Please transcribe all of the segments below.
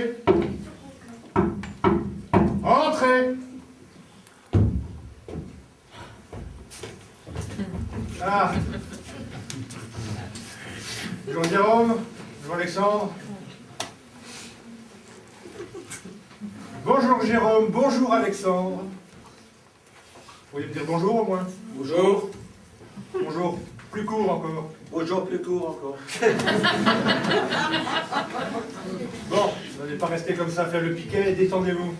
Entrez. Entrez. Ah. Bonjour Jérôme. Bonjour Alexandre. Bonjour Jérôme. Bonjour Alexandre. Vous pourriez me dire bonjour au moins? Bonjour. Bonjour. Plus court encore. Bonjour, plus court encore. Bon, vous n'allez pas rester comme ça à faire le piquet, détendez-vous.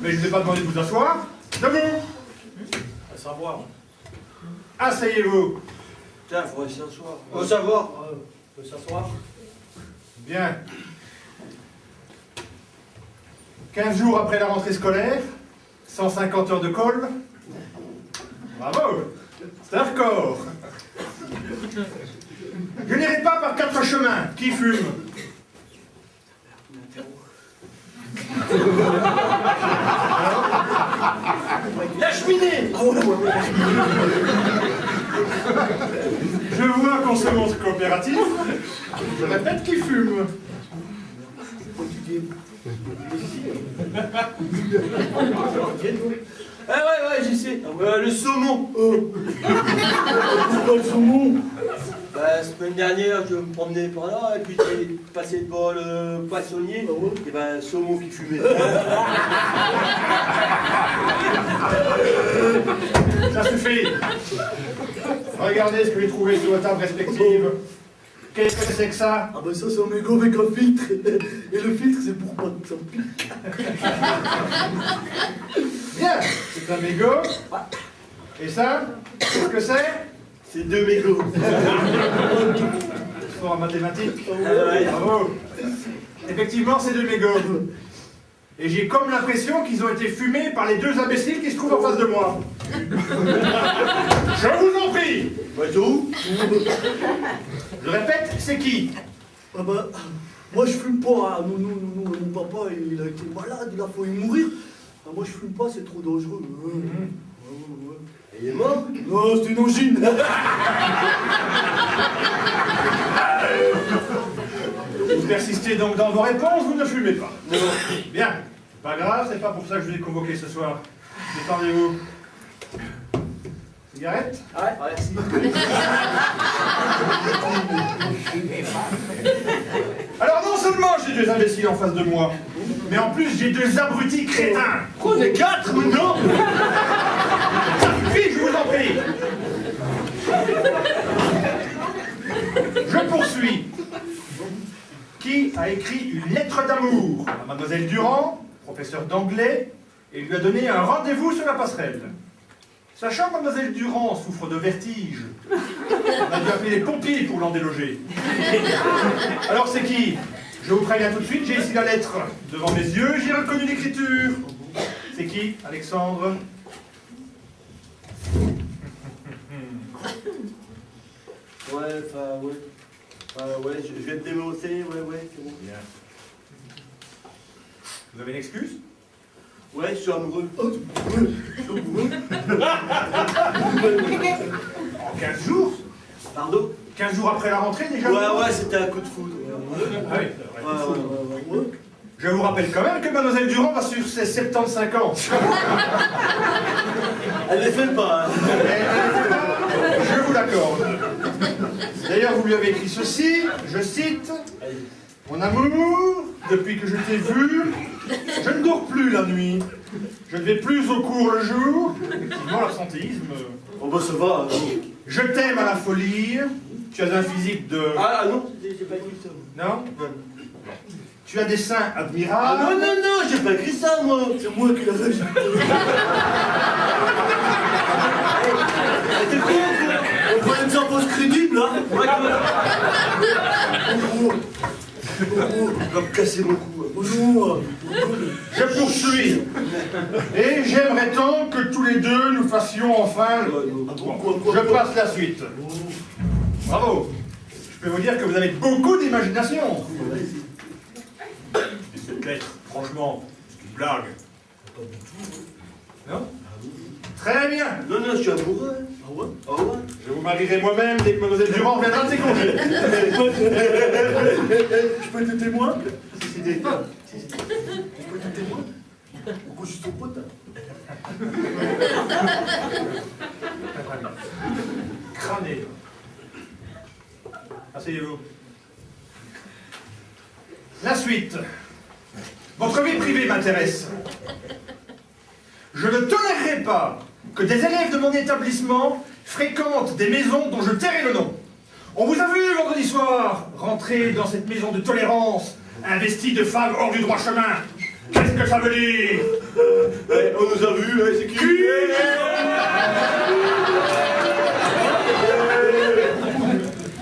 Mais je ne vous ai pas demandé de vous asseoir. Debout. À savoir. Asseyez-vous. Tiens, il faudrait s'asseoir. Au savoir. On peut s'asseoir. Bien. 15 jours après la rentrée scolaire, 150 heures de colle. Bravo. C'est un record. Je n'irai pas par 4 chemins. Qui fume? La cheminée. Je vois qu'on se montre coopératif. Je répète, qui fume? Ah ouais, j'y sais. Le saumon. Pourquoi le saumon? La semaine dernière, je me promenais par là, et puis j'ai passé devant le poissonnier, et ben, saumon qui fumait. Ça suffit. Regardez ce que j'ai trouvé sur vos tables respectives. Qu'est-ce que c'est que ça? Ah ben ça c'est un mégot avec un filtre. Et le filtre c'est pour pas que ça pique. Bien, c'est un mégot. Et ça, qu'est-ce que c'est? C'est 2 mégots. Sport en mathématiques. Ouais. Bravo. Effectivement, c'est 2 mégots. Et j'ai comme l'impression qu'ils ont été fumés par les 2 imbéciles qui se trouvent en face de moi. Je vous en prie. Tout. Je répète, c'est qui? Ah ben, moi je fume pas. Hein. Mon papa il a été malade, il a failli mourir. Ah, moi je fume pas, c'est trop dangereux. Et il est mort? Non, c'est une angine. Vous persistez donc dans vos réponses, vous ne fumez pas. Non. Bien. Pas grave, c'est pas pour ça que je vous ai convoqué ce soir. Détendez-vous. Cigarette? Ouais, merci. Alors non seulement j'ai 2 imbéciles en face de moi, mais en plus j'ai 2 abrutis crétins. On est 4 maintenant? Ça suffit, je vous en prie. Je poursuis. Qui a écrit une lettre d'amour à Mademoiselle Durand, professeure d'anglais, et lui a donné un rendez-vous sur la passerelle? Sachant que Mademoiselle Durand souffre de vertige, on a dû appeler les pompiers pour l'en déloger. Alors c'est qui? Je vous préviens tout de suite, j'ai ici la lettre devant mes yeux, j'ai reconnu l'écriture. C'est qui, Alexandre? Ouais, je vais te démonter, ouais, c'est bon. Bien. Vous avez une excuse? Ouais, je suis amoureux. En 15 jours? Pardon? 15 jours après la rentrée déjà? Ouais, c'était un coup de foudre. Ah oui, c'est vrai. Ouais. Je vous rappelle quand même que Mademoiselle Durand va sur ses 75 ans. Elle les fait pas. Hein. Je vous l'accorde. D'ailleurs, vous lui avez écrit ceci, je cite: « Mon amour, depuis que je t'ai vu, je ne dors plus la nuit. Je ne vais plus au cours le jour. » Effectivement, l'absentéisme. On va se voir. Je t'aime à la folie. Tu as un physique de... Ah non, j'ai pas écrit ça. Non? Tu as des seins admirables. Ah non, j'ai pas écrit ça, moi. C'est moi qui l'ai rajouté. T'es con, quoi. On voit une symphose crédible là. Il va me casser mon cou. Bonjour. Je poursuis. Et j'aimerais tant que tous les deux nous fassions enfin... Je passe la suite. Bravo. Je peux vous dire que vous avez beaucoup d'imagination. Et cette lettre, franchement, c'est une blague. Non? Très bien. Non, je suis amoureux. Ah ouais? Ah ouais? Je vous marierai moi-même dès que Mademoiselle Durand viendra de ses congés. peux être témoin. Si c'est des... Si je peux être témoin. Pourquoi je suis son pote, hein. Crâné. Asseyez-vous. La suite. Votre vie privée m'intéresse. Je ne tolérerai pas que des élèves de mon établissement fréquentent des maisons dont je tairai le nom. On vous a vu vendredi soir rentrer dans cette maison de tolérance, investie de femmes hors du droit chemin. Qu'est-ce que ça veut dire? On nous a vus, c'est qui?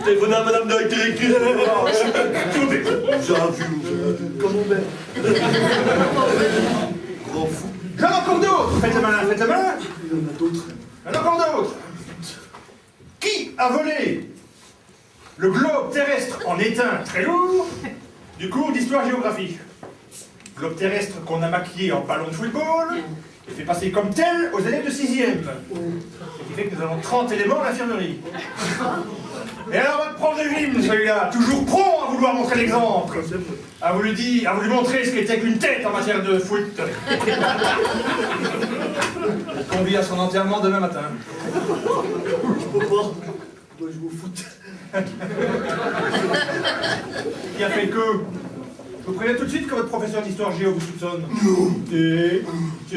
Téléphone à madame la directrice. J'ai un vu, comme mon père. Grand fou. J'en ai encore d'autres. Faites la main, faites la main. Il y en a d'autres. J'en ai encore d'autres. Qui a volé le globe terrestre en étain très lourd du cours d'histoire-géographie? Globe terrestre qu'on a maquillé en ballon de football et fait passer comme tel aux élèves de 6e. Ce qui fait que nous avons 30 éléments à l'infirmerie. Et alors, votre prof de gym, celui-là, toujours prompt à vouloir montrer l'exemple, a voulu montrer ce qu'était qu'une tête en matière de foot. Il convie à son enterrement demain matin. Je peux pas. Je dois jouer au foot. Qui a fait que je vous préviens tout de suite que votre professeur d'histoire géo vous soupçonne. Moi, je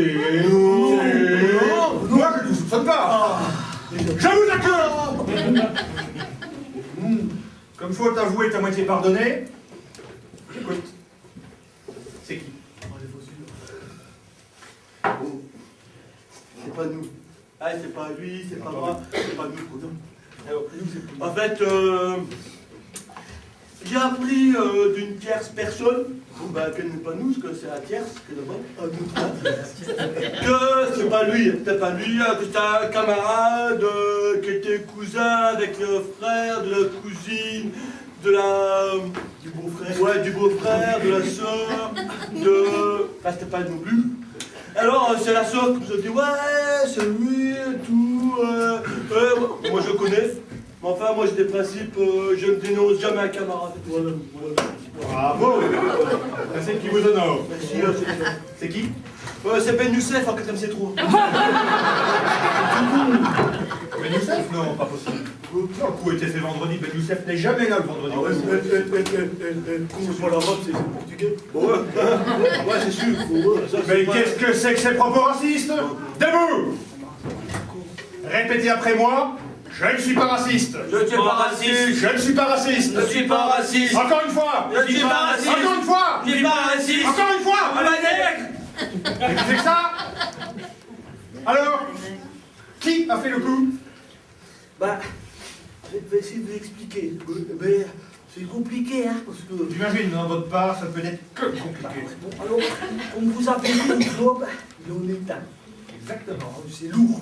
ne vous soupçonne pas. Je vous accorde. Comme faute avouée est à moitié pardonnée, écoute, c'est qui? Oh. C'est pas nous. Ah, c'est pas lui, c'est pas moi, c'est pas nous. Alors, nous, c'est pas En fait, j'ai appris d'une tierce personne, qu'elle n'est pas nous, parce que c'est la tierce, que d'abord, que c'est pas lui, que c'était un camarade qui était cousin avec le frère de la cousine, du beau-frère. Ouais, du beau-frère, de la sœur, c'était pas non plus. Alors, c'est la sœur qui nous a dit, ouais, c'est lui et tout. Moi, je connais. Mais enfin, moi, j'ai des principes, je ne dénonce jamais un camarade. Voilà. Bravo. C'est qui vous honore. Merci, C'est qui? c'est Ben Youssef en 4ème C3. Ben Youssef? Non, pas possible. Non, le coup était fait vendredi. Ben Youssef n'est jamais là le vendredi. Ah ouais, c'est pas l'arabe, c'est portugais. Ouais, c'est sûr. Mais qu'est-ce que c'est que ces propos racistes? Debout! Répétez après moi. Je ne suis pas raciste. Je ne suis pas raciste. Je ne suis pas raciste. Je ne suis pas raciste. Encore une fois. Je ne suis pas raciste. Encore une fois. Je ne suis pas raciste. Encore une fois. Ah, bah, Et c'est ça? Alors, qui a fait le coup? Bah, je vais essayer de vous expliquer. Mais c'est compliqué, hein, parce que... J'imagine, dans votre part, ça peut n'être que compliqué. Bon, alors, on vous a payé le globe, il est en état. Exactement. C'est lourd.